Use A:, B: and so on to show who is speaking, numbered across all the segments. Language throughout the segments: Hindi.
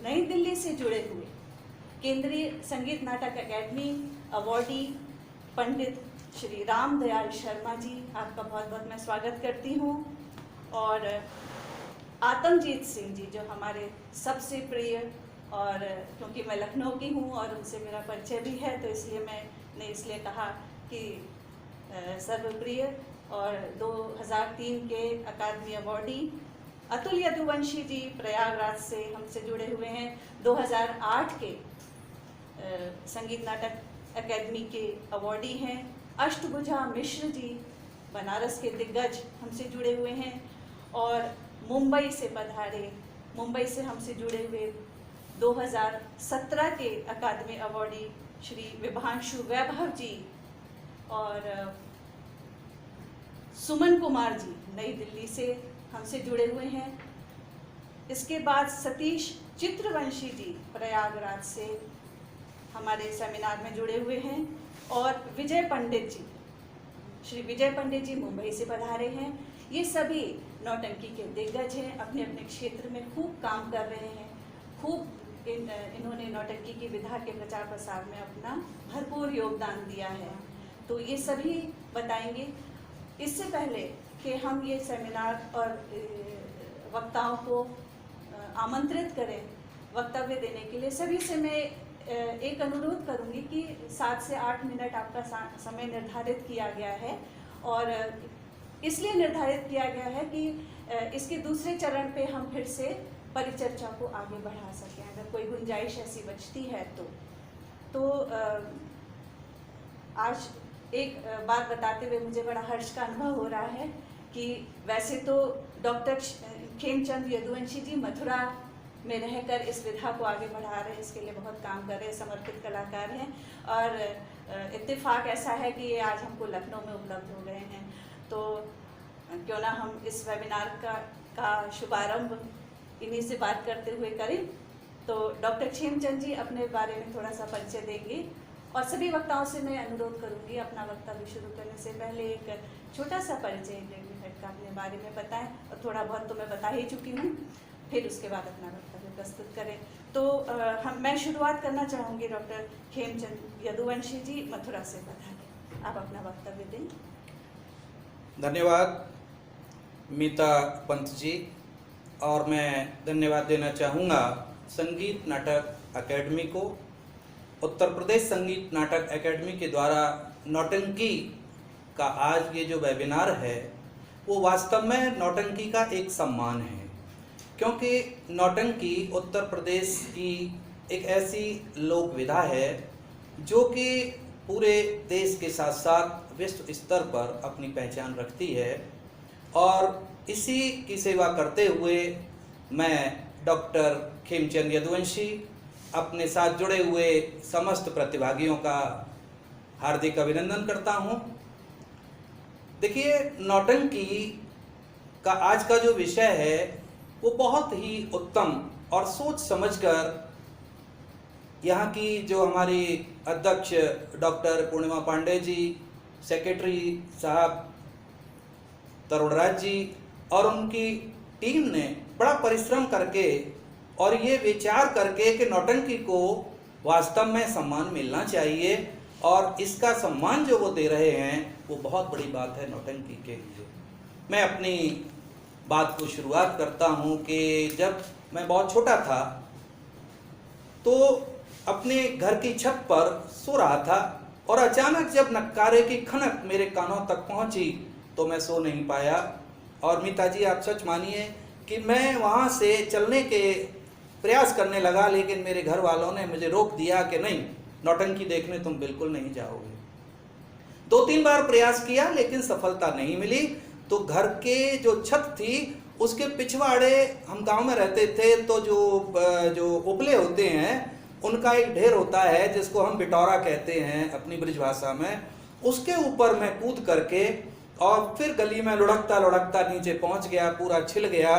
A: नई दिल्ली से जुड़े हुए केंद्रीय संगीत नाटक अकेडमी अवॉर्डी पंडित श्री राम दयाल शर्मा जी, आपका बहुत बहुत मैं स्वागत करती हूँ। और आतमजीत सिंह जी, जो हमारे सबसे प्रिय, और क्योंकि मैं लखनऊ की हूँ और उनसे मेरा परिचय भी है, तो इसलिए मैंने इसलिए कहा कि सर्वप्रिय। और 2003 के अकादमी अवॉर्डी अतुल यदुवंशी जी प्रयागराज से हमसे जुड़े हुए हैं। 2008 के संगीत नाटक अकेडमी के अवॉर्डी हैं। अष्टभुजा मिश्र जी बनारस के दिग्गज हमसे जुड़े हुए हैं। और मुंबई से पधारे, मुंबई से हमसे जुड़े हुए 2017 के अकादमी अवॉर्डी श्री विभांशु वैभव जी और सुमन कुमार जी नई दिल्ली से हमसे जुड़े हुए हैं। इसके बाद सतीश चित्रवंशी जी प्रयागराज से हमारे सेमिनार में जुड़े हुए हैं। और विजय पंडित जी, श्री विजय पंडित जी मुंबई से पधारे हैं। ये सभी नौटंकी के दिग्गज हैं, अपने अपने क्षेत्र में खूब काम कर रहे हैं। खूब इन्होंने नौटंकी की विधा के प्रचार प्रसार में अपना भरपूर योगदान दिया है, तो ये सभी बताएंगे। इससे पहले कि हम ये सेमिनार और वक्ताओं को आमंत्रित करें वक्तव्य देने के लिए, सभी से मैं एक अनुरोध करूंगी कि 7 से 8 मिनट आपका समय निर्धारित किया गया है। और इसलिए निर्धारित किया गया है कि इसके दूसरे चरण पे हम फिर से परिचर्चा को आगे बढ़ा सकें, अगर कोई गुंजाइश ऐसी बचती है तो आज एक बात बताते हुए मुझे बड़ा हर्ष का अनुभव हो रहा है कि वैसे तो डॉक्टर खेमचंद यदुवंशी जी मथुरा में रहकर इस विधा को आगे बढ़ा रहे हैं, इसके लिए बहुत काम कर रहे हैं, समर्पित कलाकार हैं। और इत्तेफाक ऐसा है कि ये आज हमको लखनऊ में उपलब्ध हो गए हैं, तो क्यों ना हम इस वेबिनार का शुभारंभ इन्हीं से बात करते हुए करें। तो डॉक्टर खेमचंद जी अपने बारे में थोड़ा सा परिचय देंगे, और सभी वक्ताओं से मैं अनुरोध करूंगी अपना वक्तव्य शुरू करने से पहले एक छोटा सा परिचय 1.5 मिनट का अपने बारे में बताएं। और थोड़ा बहुत तो मैं बता ही चुकी हूँ, फिर उसके बाद अपना वक्तव्य प्रस्तुत करें। तो मैं शुरुआत करना चाहूँगी डॉक्टर खेमचंद यदुवंशी जी मथुरा से पधारे, आप अपना वक्तव्य दें।
B: धन्यवाद मीता पंत जी। और मैं धन्यवाद देना चाहूँगा संगीत नाटक अकेडमी को। उत्तर प्रदेश संगीत नाटक अकेडमी के द्वारा नौटंकी का आज ये जो वेबिनार है वो वास्तव में नौटंकी का एक सम्मान है, क्योंकि नौटंकी उत्तर प्रदेश की एक ऐसी लोक विधा है जो कि पूरे देश के साथ साथ विश्व स्तर पर अपनी पहचान रखती है। और इसी की सेवा करते हुए मैं डॉक्टर खेमचंद यदुवंशी अपने साथ जुड़े हुए समस्त प्रतिभागियों का हार्दिक अभिनंदन करता हूं। देखिए, नौटंकी का आज का जो विषय है वो बहुत ही उत्तम और सोच समझकर यहाँ की जो हमारी अध्यक्ष डॉक्टर पूर्णिमा पांडे जी, सेक्रेटरी साहब तरुणराज जी और उनकी टीम ने बड़ा परिश्रम करके और ये विचार करके कि नौटंकी को वास्तव में सम्मान मिलना चाहिए, और इसका सम्मान जो वो दे रहे हैं वो बहुत बड़ी बात है नौटंकी के लिए। मैं अपनी बात को शुरुआत करता हूँ कि जब मैं बहुत छोटा था तो अपने घर की छत पर सो रहा था, और अचानक जब नक्कारे की खनक मेरे कानों तक पहुँची तो मैं सो नहीं पाया। और मीता जी, आप सच मानिए कि मैं वहाँ से चलने के प्रयास करने लगा, लेकिन मेरे घर वालों ने मुझे रोक दिया कि नहीं, नौटंकी देखने तुम बिल्कुल नहीं जाओगे। 2-3 बार प्रयास किया लेकिन सफलता नहीं मिली। तो घर के जो छत थी उसके पिछवाड़े, हम गांव में रहते थे, तो जो उपले होते हैं उनका एक ढेर होता है जिसको हम बिटौरा कहते हैं अपनी ब्रिजभाषा में, उसके ऊपर मैं कूद करके और फिर गली में लुढ़कता लुढ़कता नीचे पहुंच गया, पूरा छिल गया।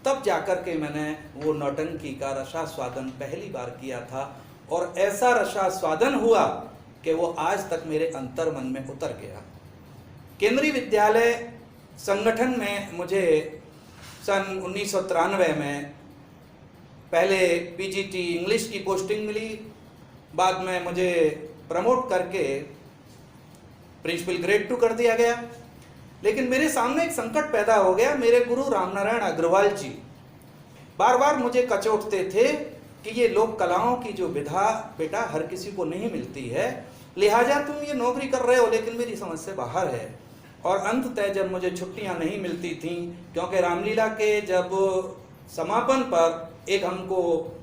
B: तब जाकर के मैंने वो नौटंकी का रसास्वादन पहली बार किया था, और ऐसा रसास्वादन हुआ कि वो आज तक मेरे अंतर्मन में उतर गया। केंद्रीय विद्यालय संगठन में मुझे सन 1993 में पहले पीजीटी इंग्लिश की पोस्टिंग मिली, बाद में मुझे प्रमोट करके प्रिंसिपल ग्रेड 2 कर दिया गया। लेकिन मेरे सामने एक संकट पैदा हो गया। मेरे गुरु रामनारायण अग्रवाल जी बार बार मुझे कचोटते थे कि ये लोक कलाओं की जो विधा बेटा हर किसी को नहीं मिलती है, लिहाजा तुम ये नौकरी कर रहे हो लेकिन मेरी समझ से बाहर है। और अंततः जब मुझे छुट्टियां नहीं मिलती थीं, क्योंकि रामलीला के जब समापन पर एक हमको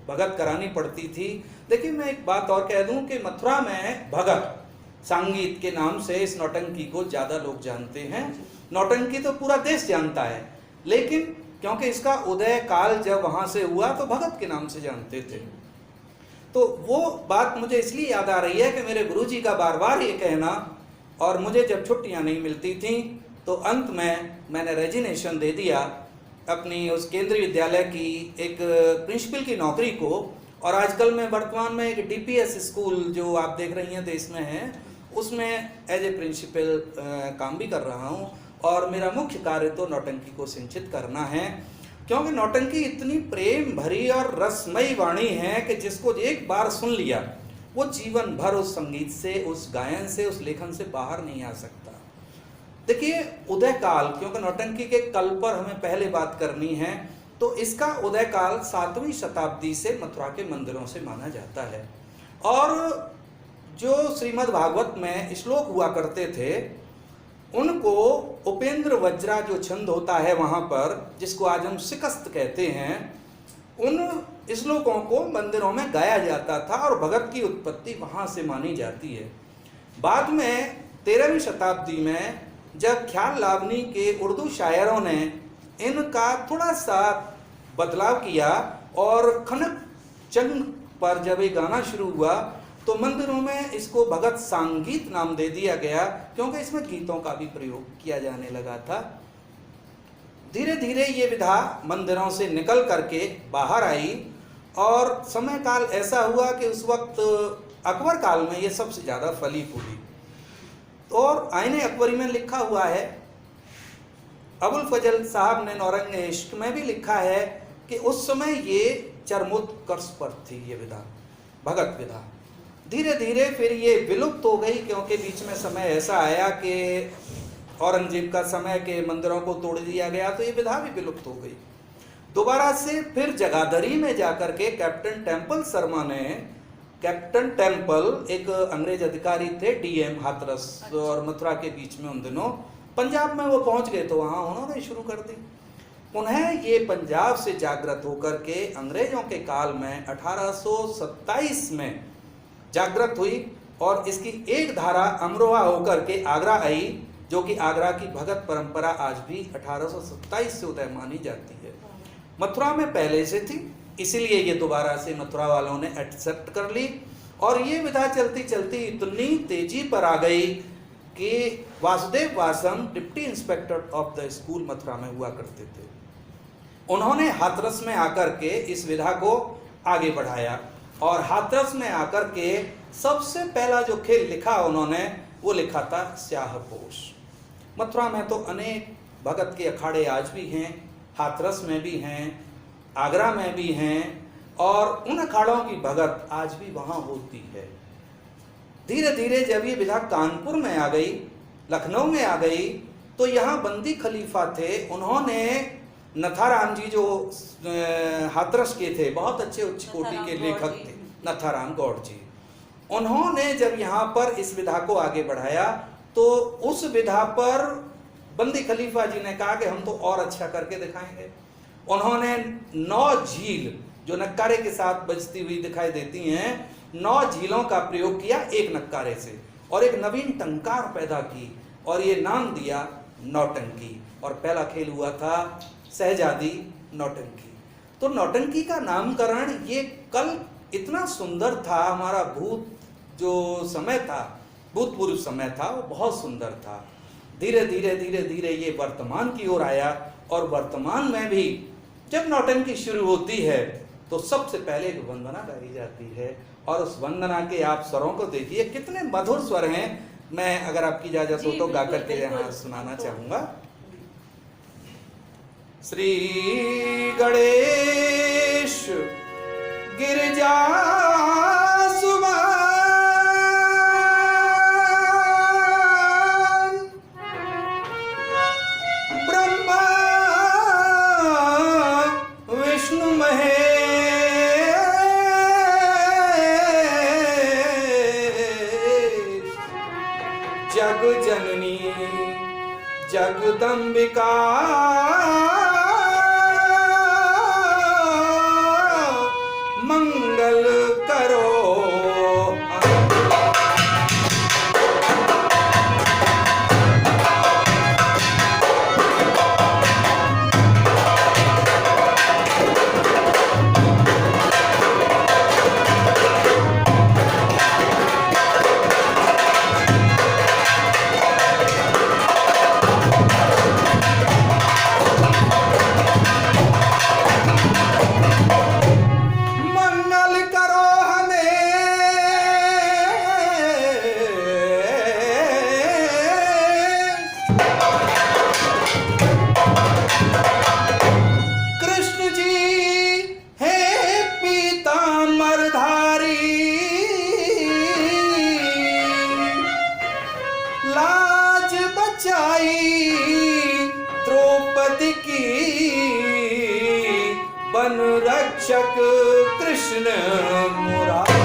B: भगत करानी पड़ती थी। देखिए मैं एक बात और कह दूं कि मथुरा में भगत संगीत के नाम से इस नौटंकी को ज़्यादा लोग जानते हैं। नौटंकी तो पूरा देश जानता है, लेकिन क्योंकि इसका उदय काल जब वहाँ से हुआ तो भगत के नाम से जानते थे। तो वो बात मुझे इसलिए याद आ रही है कि मेरे गुरुजी का बार बार ये कहना, और मुझे जब छुट्टियाँ नहीं मिलती थी तो अंत में मैंने रेजिग्नेशन दे दिया अपनी उस केंद्रीय विद्यालय की एक प्रिंसिपल की नौकरी को। और आजकल मैं वर्तमान में एक डीपीएस स्कूल जो आप देख रही हैं देश में है, उसमें एज ए प्रिंसिपल काम भी कर रहा हूँ। और मेरा मुख्य कार्य तो नौटंकी को सिंचित करना है, क्योंकि नौटंकी इतनी प्रेम भरी और रसमयी वाणी है कि जिसको एक बार सुन लिया वो जीवन भर उस संगीत से, उस गायन से, उस लेखन से बाहर नहीं आ सकता। देखिए उदय काल, क्योंकि नौटंकी के कल पर हमें पहले बात करनी है, तो इसका उदय काल 7वीं शताब्दी से मथुरा के मंदिरों से माना जाता है। और जो श्रीमद् भागवत में श्लोक हुआ करते थे उनको उपेंद्र वज्रा जो छंद होता है वहाँ पर, जिसको आज हम शिकस्त कहते हैं, उन श्लोकों को मंदिरों में गाया जाता था और भगत की उत्पत्ति वहाँ से मानी जाती है। बाद में 13वीं शताब्दी में जब ख्याल लावनी के उर्दू शायरों ने इनका थोड़ा सा बदलाव किया और खनक चंद पर जब ये गाना शुरू हुआ तो मंदिरों में इसको भगत संगीत नाम दे दिया गया, क्योंकि इसमें गीतों का भी प्रयोग किया जाने लगा था। धीरे धीरे ये विधा मंदिरों से निकल करके बाहर आई और समय काल ऐसा हुआ कि उस वक्त अकबर काल में ये सबसे ज़्यादा फली फूली। और आईने अकबरी में लिखा हुआ है, अबुल फजल साहब ने नौरंग इश्क में भी लिखा है कि उस समय ये चरमोत्कर्ष पर थी ये विधा, भगत विधा। धीरे धीरे फिर ये विलुप्त हो गई, क्योंकि बीच में समय ऐसा आया कि औरंगजेब का समय के मंदिरों को तोड़ दिया गया, तो ये विधा भी विलुप्त हो गई। दोबारा से फिर जगाधरी में जाकर के कैप्टन टेम्पल शर्मा ने, कैप्टन टेम्पल एक अंग्रेज अधिकारी थे, डीएम हाथरस और मथुरा के बीच में, उन दिनों पंजाब में वो पहुंच गए तो वहाँ उन्होंने शुरू कर दी। उन्हें ये पंजाब से जागृत होकर के अंग्रेजों के काल में 1827 में जागृत हुई और इसकी एक धारा अमरोहा होकर के आगरा आई, जो कि आगरा की भगत परंपरा आज भी 1827 से उदय मानी जाती है। मथुरा में पहले से थी, इसीलिए ये दोबारा से मथुरा वालों ने एक्सेप्ट कर ली और ये विधा चलती चलती इतनी तेजी पर आ गई कि Vasudev Vasam deputy inspector of the school Mathura में हुआ करते थे। उन्होंने हाथरस में आकर के इस विधा को आगे बढ़ाया और हाथरस में आकर के सबसे पहला जो खेल लिखा उन्होंने वो लिखा था स्याहपोश। मथुरा में तो अनेक भगत के अखाड़े आज भी हैं, हाथरस में भी हैं, आगरा में भी हैं और उन अखाड़ों की भगत आज भी वहाँ होती है। धीरे धीरे जब ये विधा कानपुर में आ गई, लखनऊ में आ गई, तो यहाँ बंदी खलीफा थे, उन्होंने नथाराम जी जो हाथरस के थे, बहुत अच्छे उच्च कोटि के लेखक थे, नथाराम गौड़ जी, उन्होंने जब यहाँ पर इस विधा को आगे बढ़ाया तो उस विधा पर बंदी खलीफा जी ने कहा कि हम तो और अच्छा करके दिखाएंगे। उन्होंने 9 झील जो नक्कारे के साथ बजती हुई दिखाई देती हैं, 9 झीलों का प्रयोग किया एक नक्कारे से और एक नवीन टंकार पैदा की और ये नाम दिया नौटंकी। और पहला खेल हुआ था सहजादी नौटंकी। तो नौटंकी का नामकरण ये कल इतना सुंदर था, हमारा भूत जो समय था, भूतपूर्व समय था, वो बहुत सुंदर था। धीरे धीरे धीरे धीरे ये वर्तमान की ओर आया और वर्तमान में भी जब नौटंकी शुरू होती है तो सबसे पहले एक वंदना गाई जाती है और उस वंदना के आप स्वरों को देखिए कितने मधुर स्वर हैं। मैं अगर आपकी इजाजत हो तो गा करके यहाँ सुनाना चाहूँगा। श्री गणेश गिरिजा सुबान ब्रह्मा विष्णु महेश जग जननी जगदम्बिका मंगल करो। लाज बचाई द्रौपदी की वन रक्षक कृष्ण मुरारी।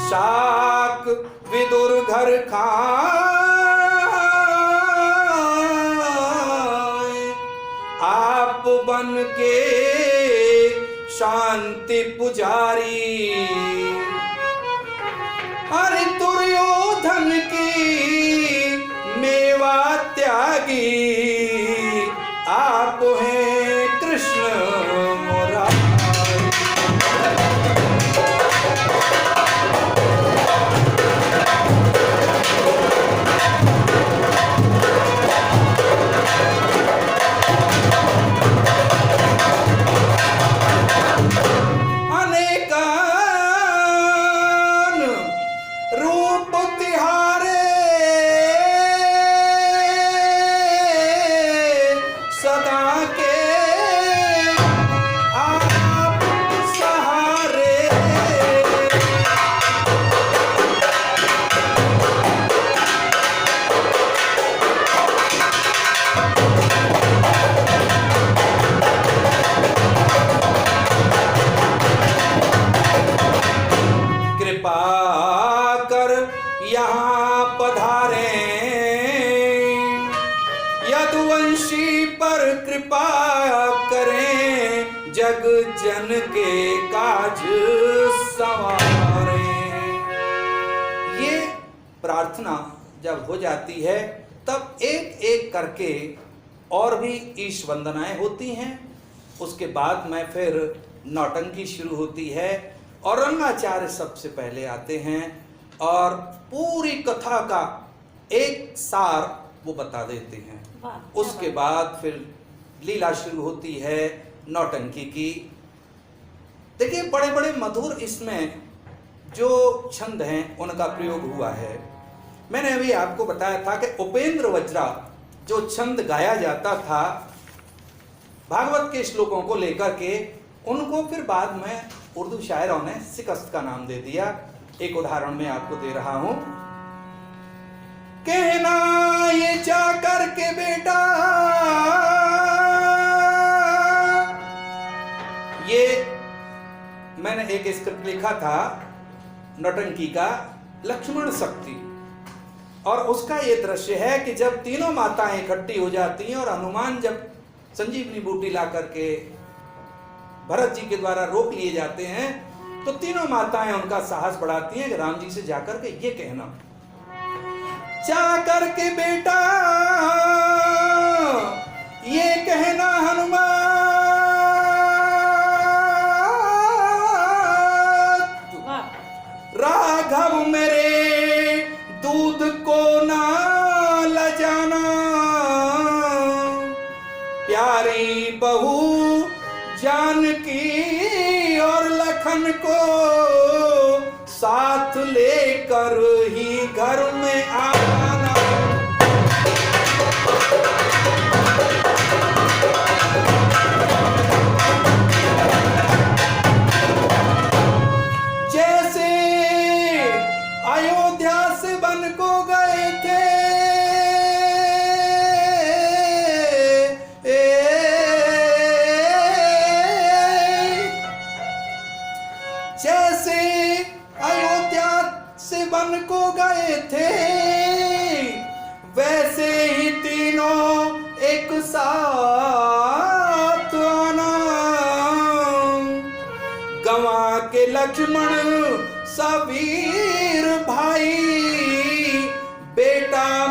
B: शाक विदुर घर खाए आप बन के शांति पुजारी। अरे दुर्योधन की मेवा त्यागी आप हैं कृष्ण मुरारी। यहाँ पधारे यदुवंशी पर कृपा करें जग जन के काज संवारे। ये प्रार्थना जब हो जाती है तब एक एक करके और भी ईश वंदनाएं होती हैं। उसके बाद में फिर नौटंकी शुरू होती है और रंगाचार्य सबसे पहले आते हैं और पूरी कथा का एक सार वो बता देते हैं। उसके बाद फिर लीला शुरू होती है नौटंकी की। देखिए बड़े बड़े मधुर इसमें जो छंद हैं उनका प्रयोग हुआ है। मैंने अभी आपको बताया था कि उपेंद्र वज्रा जो छंद गाया जाता था भागवत के श्लोकों को लेकर के, उनको फिर बाद में उर्दू शायरों ने शिकस्त का नाम दे दिया। एक उदाहरण मैं आपको दे रहा हूं। कहना ये जा करके बेटा, ये मैंने एक स्क्रिप्ट लिखा था नौटंकी का लक्ष्मण शक्ति, और उसका ये दृश्य है कि जब तीनों माताएं इकट्ठी हो जाती हैं और हनुमान जब संजीवनी बूटी ला करके भरत जी के द्वारा रोक लिए जाते हैं तो तीनों माताएं उनका साहस बढ़ाती हैं कि राम जी से जाकर के ये कहना, जाकर के बेटा ये कहना हनुमान, राघव मेरे दूध को ना लजाना, प्यारी बहू जानकी और लखन को साथ लेकर ही घर में आना।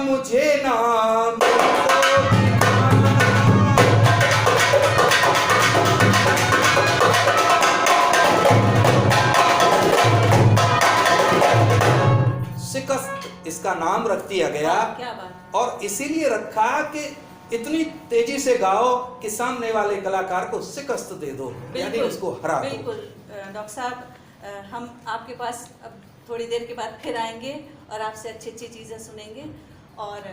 B: मुझे नाम शिकस्त इसका नाम रख दिया गया।
A: क्या बात।
B: और इसीलिए रखा कि इतनी तेजी से गाओ कि सामने वाले कलाकार को शिकस्त दे दो, यानी उसको हरा दो।
A: बिल्कुल डॉक्टर साहब, हम आपके पास अब थोड़ी देर के बाद फिर आएंगे और आपसे अच्छी अच्छी चीज़ें सुनेंगे। और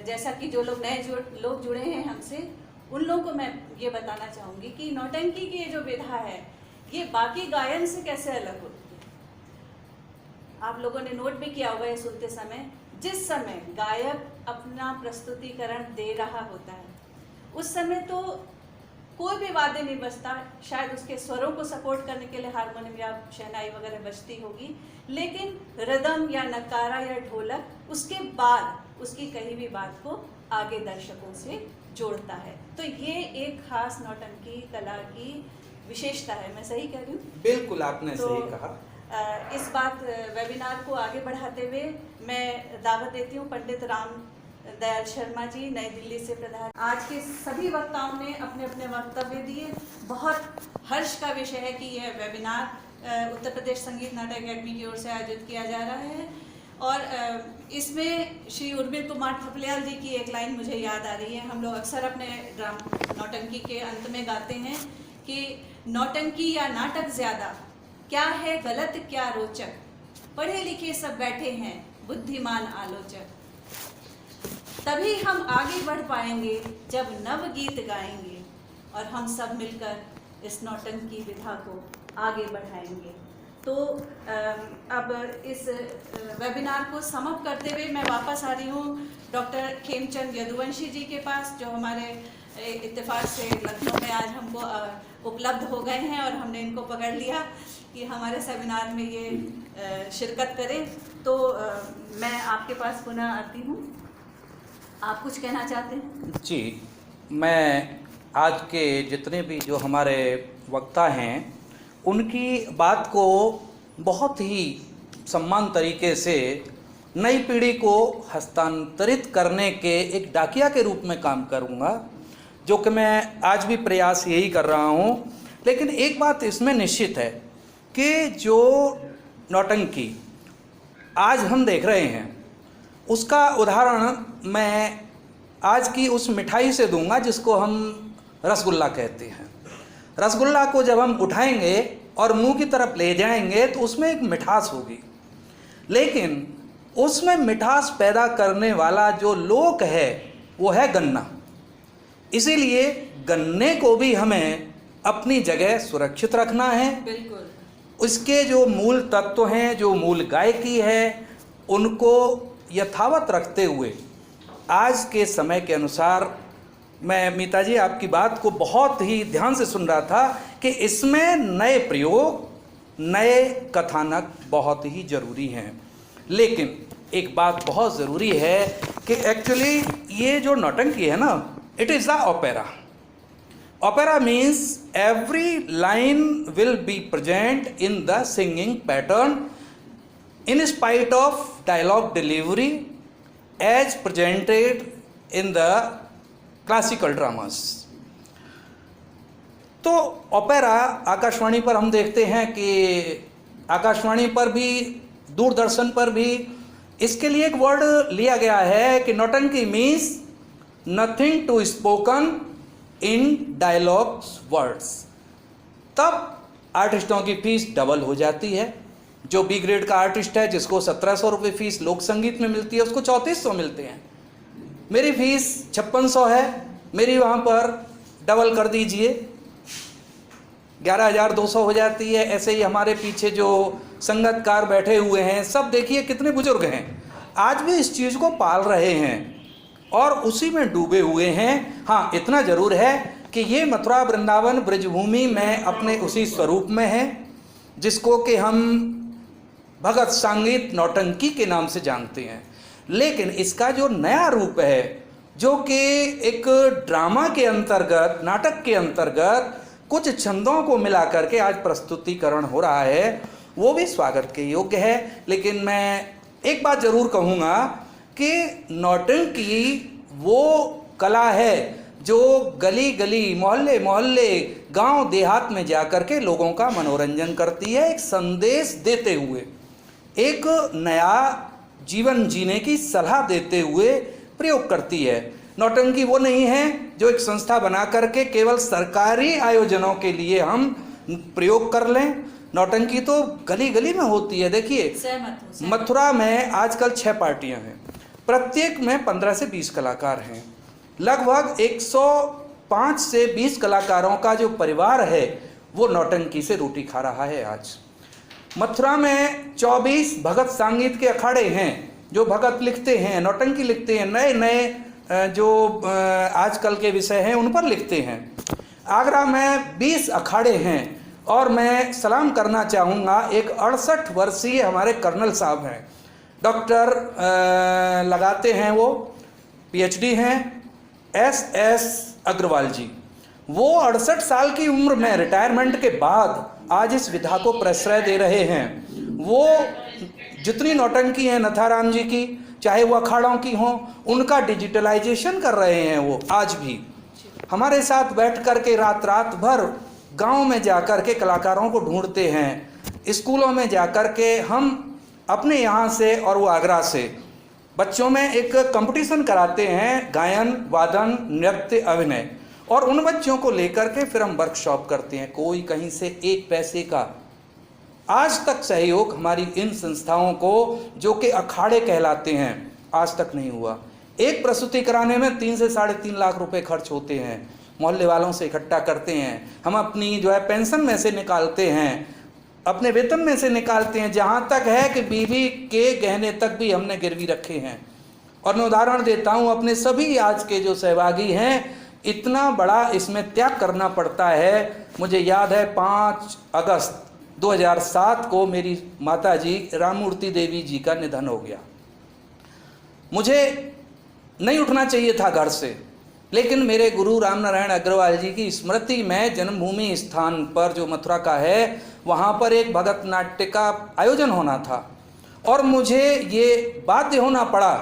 A: जैसा कि जो लोग नए लोग जुड़े हैं हमसे, उन लोगों को मैं ये बताना चाहूँगी कि नौटंकी की ये जो विधा है ये बाकी गायन से कैसे अलग होती है। आप लोगों ने नोट भी किया होगा ये सुनते समय, जिस समय गायक अपना प्रस्तुतिकरण दे रहा होता है उस समय तो कोई भी वाद्य नहीं बजता, शायद उसके स्वरों को सपोर्ट करने के लिए हारमोनियम या शहनाई वगैरह बजती होगी, लेकिन रिदम या नकारा या ढोलक उसके बाद उसकी कही हुई बात को आगे दर्शकों से जोड़ता है। तो ये एक खास नौटंकी कला की विशेषता है। मैं सही कह रही हूँ?
B: बिल्कुल, आपने सही कहा।
A: इस बात वेबिनार को आगे बढ़ाते हुए मैं दावत देती हूँ पंडित राम दयाल शर्मा जी, नई दिल्ली से प्रधान। आज के सभी वक्ताओं ने अपने अपने वक्तव्य दिए। बहुत हर्ष का विषय है कि यह वेबिनार उत्तर प्रदेश संगीत नाटक अकेडमी की ओर से आयोजित किया जा रहा है। और इसमें श्री उर्मिल कुमार थपलियाल जी की एक लाइन मुझे याद आ रही है। हम लोग अक्सर अपने नौटंकी के अंत में गाते हैं कि नौटंकी या नाटक ज़्यादा, क्या है गलत क्या रोचक, पढ़े लिखे सब बैठे हैं बुद्धिमान आलोचक। तभी हम आगे बढ़ पाएंगे जब नव गीत गाएंगे और हम सब मिलकर इस नौटंकी विधा को आगे बढ़ाएंगे। तो अब इस वेबिनार को समाप्त करते हुए मैं वापस आ रही हूँ डॉक्टर खेमचंद यदुवंशी जी के पास, जो हमारे इत्तेफाक से लखनऊ में आज हमको उपलब्ध हो गए हैं और हमने इनको पकड़ लिया कि हमारे सेमिनार में ये शिरकत करें। तो मैं आपके पास पुनः आती हूँ। आप कुछ कहना चाहते हैं?
B: जी, मैं आज के जितने भी जो हमारे वक्ता हैं उनकी बात को बहुत ही सम्मान तरीके से नई पीढ़ी को हस्तांतरित करने के एक डाकिया के रूप में काम करूंगा, जो कि मैं आज भी प्रयास यही कर रहा हूं। लेकिन एक बात इसमें निश्चित है कि जो नौटंकी आज हम देख रहे हैं उसका उदाहरण मैं आज की उस मिठाई से दूंगा जिसको हम रसगुल्ला कहते हैं। रसगुल्ला को जब हम उठाएंगे और मुंह की तरफ ले जाएंगे तो उसमें एक मिठास होगी, लेकिन उसमें मिठास पैदा करने वाला जो लोक है वो है गन्ना। इसीलिए गन्ने को भी हमें अपनी जगह सुरक्षित रखना है।
A: बिल्कुल।
B: उसके जो मूल तत्व हैं, जो मूल गायकी है, उनको यथावत रखते हुए आज के समय के अनुसार, मैं मीता जी आपकी बात को बहुत ही ध्यान से सुन रहा था कि इसमें नए प्रयोग, नए कथानक बहुत ही ज़रूरी हैं। लेकिन एक बात बहुत ज़रूरी है कि एक्चुअली ये जो नौटंकी है ना, it is the opera. Opera means every line will be present in the singing pattern in spite of dialogue delivery as presented in the classical dramas। तो ओपेरा आकाशवाणी पर हम देखते हैं कि आकाशवाणी पर भी, दूरदर्शन पर भी इसके लिए एक वर्ड लिया गया है कि nautanki means nothing to spoken in dialogues words. तब आर्टिस्टों की फीस डबल हो जाती है। जो बी ग्रेड का आर्टिस्ट है, जिसको 1700 रुपये फीस लोक संगीत में मिलती है, उसको 3400 मिलते हैं। मेरी फीस 5600 है, मेरी वहाँ पर डबल कर दीजिए, 11200 हो जाती है। ऐसे ही हमारे पीछे जो संगतकार बैठे हुए हैं, सब देखिए कितने बुजुर्ग हैं, आज भी इस चीज़ को पाल रहे हैं और उसी में डूबे हुए हैं। हाँ, इतना ज़रूर है कि ये मथुरा वृंदावन ब्रजभूमि में अपने उसी स्वरूप में है जिसको कि हम भगत संगीत नौटंकी के नाम से जानते हैं। लेकिन इसका जो नया रूप है, जो कि एक ड्रामा के अंतर्गत, नाटक के अंतर्गत कुछ छंदों को मिला करके आज प्रस्तुतिकरण हो रहा है, वो भी स्वागत के योग्य है। लेकिन मैं एक बात ज़रूर कहूँगा कि नौटंकी वो कला है जो गली गली मोहल्ले मोहल्ले गांव देहात में जाकर के लोगों का मनोरंजन करती है, एक संदेश देते हुए, एक नया जीवन जीने की सलाह देते हुए प्रयोग करती है। नौटंकी वो नहीं है जो एक संस्था बना करके केवल सरकारी आयोजनों के लिए हम प्रयोग कर लें। नौटंकी तो गली गली में होती है। देखिए मथुरा में आजकल 6 पार्टियां हैं, प्रत्येक में 15 से 20 कलाकार हैं। लगभग 105 से 20 कलाकारों का जो परिवार है वो नौटंकी से रोटी खा रहा है। आज मथुरा में 24 भगत संगीत के अखाड़े हैं जो भगत लिखते हैं, नौटंकी लिखते हैं, नए नए जो आजकल के विषय हैं उन पर लिखते हैं। आगरा में 20 अखाड़े हैं और मैं सलाम करना चाहूँगा, एक 68 वर्षीय हमारे कर्नल साहब हैं, डॉक्टर लगाते हैं, वो PhD हैं, SS अग्रवाल जी। वो 68 साल की उम्र में रिटायरमेंट के बाद आज इस विधा को प्रश्रय दे रहे हैं। वो जितनी नौटंकी हैं नथाराम जी की, चाहे वो अखाड़ों की हों, उनका डिजिटलाइजेशन कर रहे हैं। वो आज भी हमारे साथ बैठ कर के रात रात भर गांव में जाकर के कलाकारों को ढूंढते हैं। स्कूलों में जाकर के हम अपने यहाँ से और वो आगरा से बच्चों में एक कंपटीशन कराते हैं, गायन वादन नृत्य अभिनय, और उन बच्चों को लेकर के फिर हम वर्कशॉप करते हैं। कोई कहीं से 1 पैसे का आज तक सहयोग हमारी इन संस्थाओं को जो कि अखाड़े कहलाते हैं आज तक नहीं हुआ। एक प्रस्तुति कराने में 3 से 3.5 लाख रुपए खर्च होते हैं। मोहल्ले वालों से इकट्ठा करते हैं, हम अपनी जो है पेंशन में से निकालते हैं, अपने वेतन में से निकालते हैं, जहाँ तक है कि बीवी के गहने तक भी हमने गिरवी रखे हैं। और मैं उदाहरण देता हूँ, अपने सभी आज के जो सहभागी हैं, इतना बड़ा इसमें त्याग करना पड़ता है। मुझे याद है 5 अगस्त 2007 को मेरी माताजी राममूर्ति देवी जी का निधन हो गया। मुझे नहीं उठना चाहिए था घर से, लेकिन मेरे गुरु रामनारायण अग्रवाल जी की स्मृति में जन्मभूमि स्थान पर जो मथुरा का है, वहाँ पर एक भगत नाट्य का आयोजन होना था और मुझे ये बाध्य होना पड़ा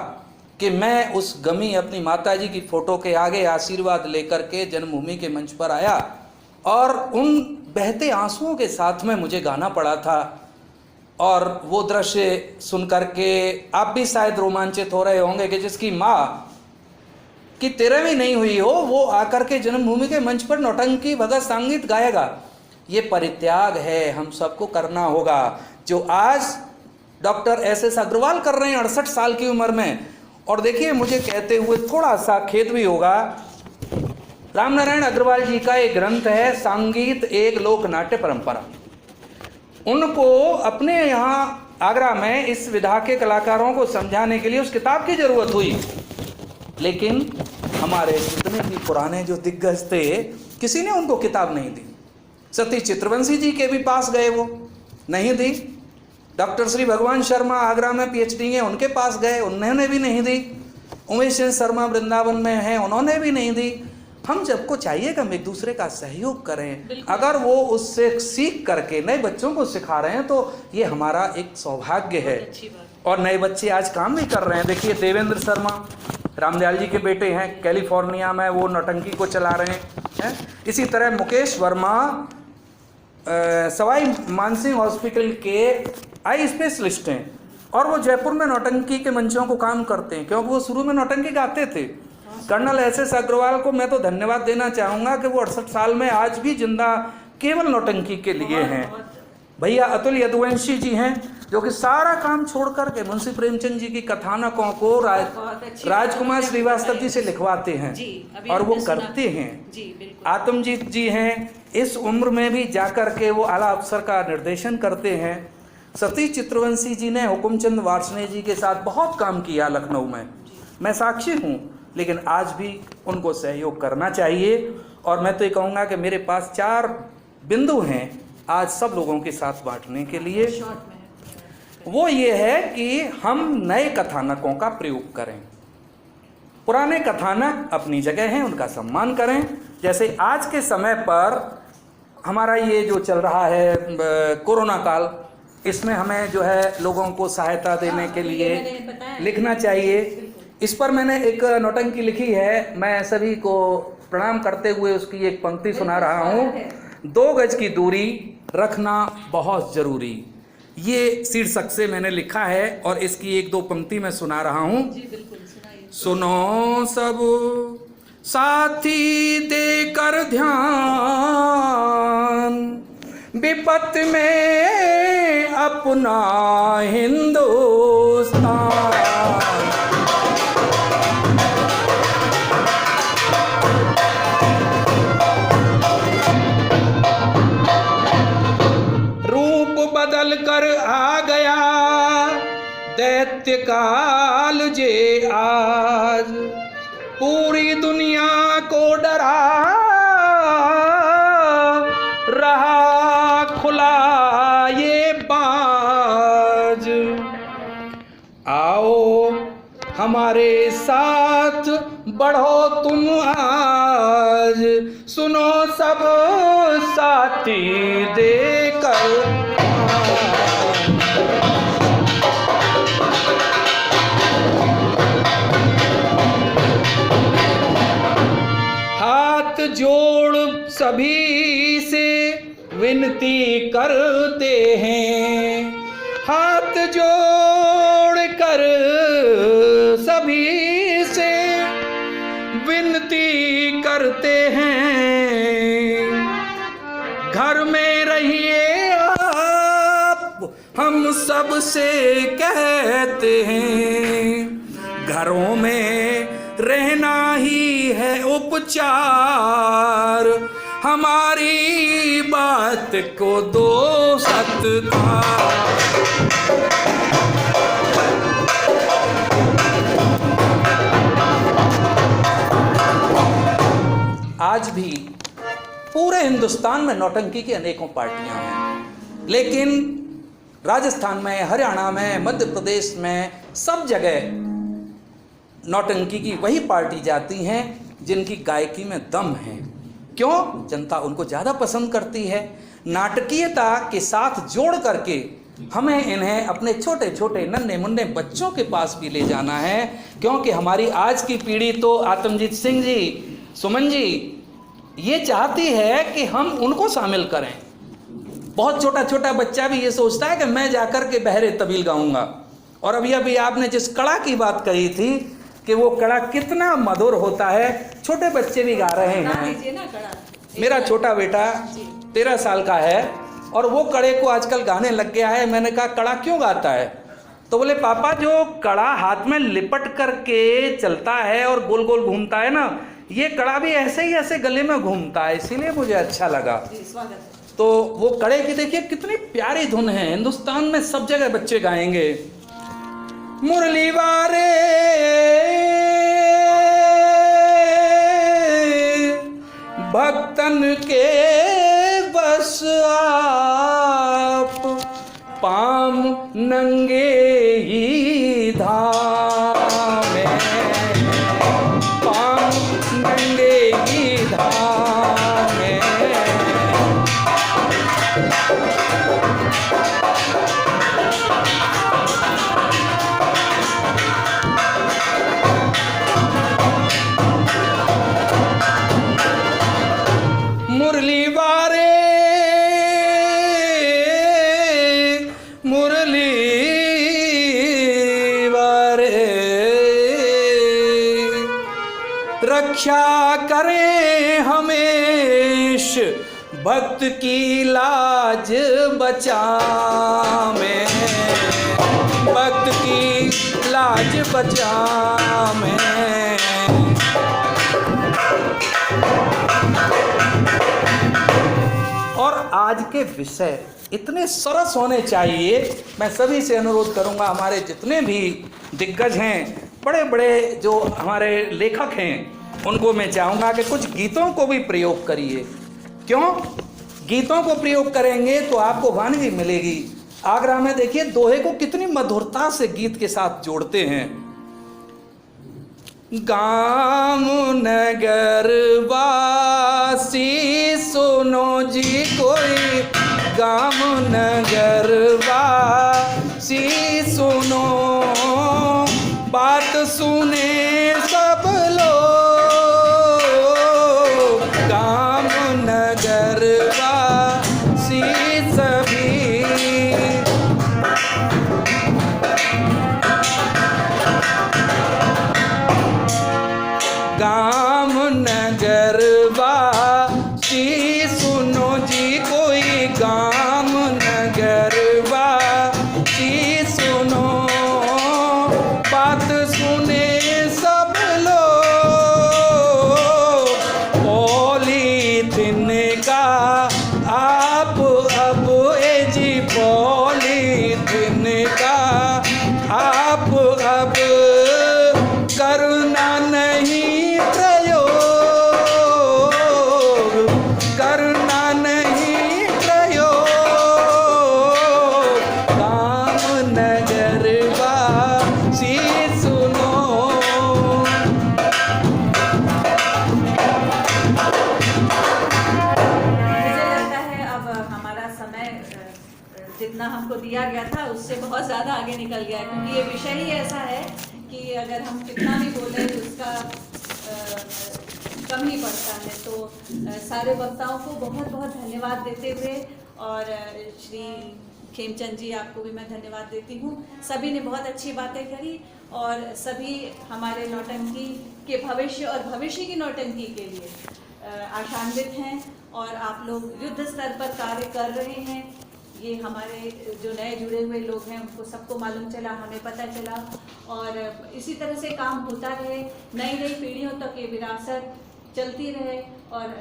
B: कि मैं उस गमी अपनी माताजी की फ़ोटो के आगे आशीर्वाद लेकर के जन्मभूमि के मंच पर आया और उन बहते आंसुओं के साथ में मुझे गाना पड़ा था। और वो दृश्य सुन कर के आप भी शायद रोमांचित हो रहे होंगे कि जिसकी माँ की 13वीं नहीं हुई हो, वो आकर के जन्मभूमि के मंच पर नौटंकी भगत संगीत गाएगा। ये परित्याग है, हम सबको करना होगा, जो आज डॉक्टर SS अग्रवाल कर रहे हैं 68 साल की उम्र में। और देखिए, मुझे कहते हुए थोड़ा सा खेद भी होगा, रामनारायण अग्रवाल जी का एक ग्रंथ है संगीत एक लोक नाट्य परंपरा। उनको अपने यहाँ आगरा में इस विधा के कलाकारों को समझाने के लिए उस किताब की जरूरत हुई, लेकिन हमारे जितने भी पुराने जो दिग्गज थे, किसी ने उनको किताब नहीं दी। सती चित्रवंशी जी के भी पास गए, वो नहीं दी। डॉक्टर श्री भगवान शर्मा आगरा में PhD हैं, उनके पास गए, उन्होंने भी नहीं दी। उमेश चंद्र शर्मा वृंदावन में हैं, उन्होंने भी नहीं दी। हम सबको चाहिए कि हम एक दूसरे का सहयोग करें। अगर वो उससे सीख करके नए बच्चों को सिखा रहे हैं तो ये हमारा एक सौभाग्य है। और नए बच्चे आज काम भी कर रहे हैं। देखिए, देवेंद्र शर्मा रामदयाल जी के बेटे हैं, कैलिफोर्निया में वो नौटंकी को चला रहे हैं। इसी तरह मुकेश वर्मा सवाई मानसिंह हॉस्पिटल के आई स्पेशलिस्ट हैं और वो जयपुर में नौटंकी के मंचों को काम करते हैं, क्योंकि वो शुरू में नौटंकी गाते थे। कर्नल SS अग्रवाल को मैं तो धन्यवाद देना चाहूँगा कि वो 68 साल में आज भी जिंदा केवल नौटंकी के लिए हैं। भैया अतुल यदुवंशी जी हैं, जो कि सारा काम छोड़ करके मुंशी प्रेमचंद जी की कथानकों को राजकुमार श्रीवास्तव जी से लिखवाते हैं और वो करते हैं। आत्मजीत जी हैं, इस उम्र में भी जाकर के वो आला अफसर का निर्देशन करते हैं। सतीश चित्रवंशी जी ने हुकुमचंद वार्ष्णेय जी के साथ बहुत काम किया लखनऊ में, मैं साक्षी हूँ, लेकिन आज भी उनको सहयोग करना चाहिए। और मैं तो ये कहूँगा कि मेरे पास 4 बिंदु हैं आज सब लोगों के साथ बांटने के लिए। वो ये है कि हम नए कथानकों का प्रयोग करें। पुराने कथानक अपनी जगह हैं, उनका सम्मान करें। जैसे आज के समय पर हमारा ये जो चल रहा है कोरोना काल, इसमें हमें जो है लोगों को सहायता देने के लिए लिखना चाहिए। इस पर मैंने एक नौटंकी लिखी है, मैं सभी को प्रणाम करते हुए उसकी एक पंक्ति सुना रहा हूँ। 2 गज की दूरी रखना बहुत जरूरी, ये शीर्षक से मैंने लिखा है और इसकी 1-2 पंक्ति मैं सुना रहा हूँ।
A: जी बिल्कुल सुनाइए।
B: सुनो सब साथी देकर ध्यान, विपत में अपना हिंदुस्तान। रूप बदल कर आ गया दैत्य काल जे आज, पूरी दुनिया को डरा रहा खुला ये बाज। आओ हमारे साथ बढ़ो तुम आज, सुनो सब साथी देकर। हाथ जोड़ सभी से विनती करते हैं, हाथ जोड़ कर सभी से विनती करते हैं। घर में रहिए आप हम सब से कहते हैं, घरों में रहना ही है उपचार, हमारी बात को दो सत्कार। आज भी पूरे हिंदुस्तान में नौटंकी की अनेकों पार्टियां हैं, लेकिन राजस्थान में, हरियाणा में, मध्य प्रदेश में सब जगह नौटंकी की वही पार्टी जाती हैं जिनकी गायकी में दम है। क्यों? जनता उनको ज़्यादा पसंद करती है। नाटकीयता के साथ जोड़ करके हमें इन्हें अपने छोटे छोटे नन्हे मुन्ने बच्चों के पास भी ले जाना है, क्योंकि हमारी आज की पीढ़ी तो आत्मजीत सिंह जी, सुमन जी, ये चाहती है कि हम उनको शामिल करें। बहुत छोटा छोटा बच्चा भी ये सोचता है कि मैं जाकर के बहरे तबील गाऊंगा। और अभी आपने जिस कड़ा की बात कही थी कि वो कड़ा कितना मधुर होता है, छोटे बच्चे भी गा रहे हैं। मेरा छोटा बेटा 13 साल का है और वो कड़े को आजकल गाने लग गया है। मैंने कहा कड़ा क्यों गाता है? तो बोले पापा जो कड़ा हाथ में लिपट करके चलता है और गोल गोल घूमता है ना, ये कड़ा भी ऐसे ही ऐसे गले में घूमता है, इसीलिए मुझे अच्छा लगा। तो वो कड़े की देखिए कितनी प्यारी धुन है, हिंदुस्तान में सब जगह बच्चे गाएंगे। मुरली वारे भक्तन के बस आप, पाम नंगे ही धाम में, पाम नंगे ही धाम में। मुरली वारे मुरली वारे रक्षा करें हमेश भक्त की लाज बचावें, भक्त की लाज बचावें। और आज के विषय इतने सरस होने चाहिए। मैं सभी से अनुरोध करूंगा, हमारे जितने भी दिग्गज हैं, बड़े बड़े जो हमारे लेखक हैं, उनको मैं चाहूँगा कि कुछ गीतों को भी प्रयोग करिए। क्यों? गीतों को प्रयोग करेंगे तो आपको वानगी मिलेगी। आगरा में देखिए दोहे को कितनी मधुरता से गीत के साथ जोड़ते हैं। गाम नगर वासी सुनो जी कोई, गाम नगर वासी सुनो, बात सुने
A: दिया गया था उससे बहुत ज़्यादा आगे निकल गया है, क्योंकि ये विषय ही ऐसा है कि अगर हम कितना भी बोलें तो उसका कम ही पड़ता है। तो सारे वक्ताओं को बहुत बहुत धन्यवाद देते हुए, और श्री खेमचंद जी आपको भी मैं धन्यवाद देती हूँ। सभी ने बहुत अच्छी बातें करी और सभी हमारे नौटंकी के भविष्य और भविष्य की नौटंकी के लिए आशान्वित हैं, और आप लोग युद्ध स्तर पर कार्य कर रहे हैं। ये हमारे जो नए जुड़े हुए लोग हैं उनको सबको मालूम चला, हमें पता चला, और इसी तरह से काम होता रहे, नई नई पीढ़ियों तक ये विरासत चलती रहे। और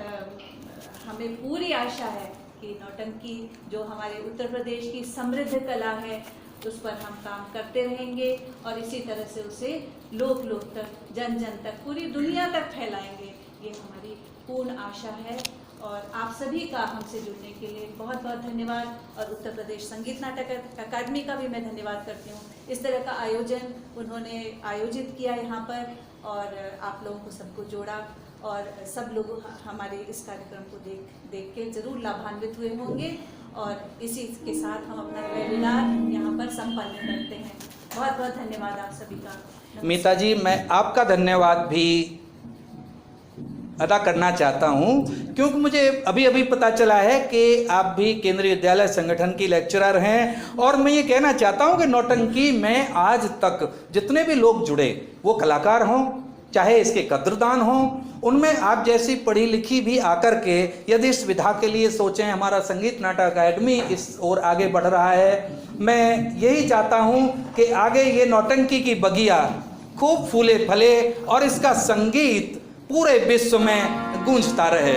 A: हमें पूरी आशा है कि नौटंकी जो हमारे उत्तर प्रदेश की समृद्ध कला है उस पर हम काम करते रहेंगे, और इसी तरह से उसे लोक लोक तक, जन जन तक, पूरी दुनिया तक फैलाएंगे। ये हमारी पूर्ण आशा है। और आप सभी का हमसे जुड़ने के लिए बहुत बहुत धन्यवाद, और उत्तर प्रदेश संगीत नाटक अकादमी का भी मैं धन्यवाद करती हूँ। इस तरह का आयोजन उन्होंने आयोजित किया यहाँ पर, और आप लोगों को सबको जोड़ा, और सब लोग हमारे इस कार्यक्रम को देख के ज़रूर लाभान्वित हुए होंगे। और इसी के साथ हम अपना वेबिनार यहाँ पर संपन्न करते हैं। बहुत बहुत धन्यवाद आप सभी का।
B: मीता जी, मैं आपका धन्यवाद भी अदा करना चाहता हूं, क्योंकि मुझे अभी अभी पता चला है कि आप भी केंद्रीय विद्यालय संगठन की लेक्चरर हैं। और मैं ये कहना चाहता हूं कि नौटंकी में आज तक जितने भी लोग जुड़े, वो कलाकार हों चाहे इसके कद्रदान हों, उनमें आप जैसी पढ़ी लिखी भी आकर के यदि इस विधा के लिए सोचें, हमारा संगीत नाटक अकादमी इस ओर आगे बढ़ रहा है। मैं यही चाहता हूं कि आगे ये नौटंकी की बगिया खूब फूले फले और इसका संगीत पूरे विश्व में गूंजता रहे।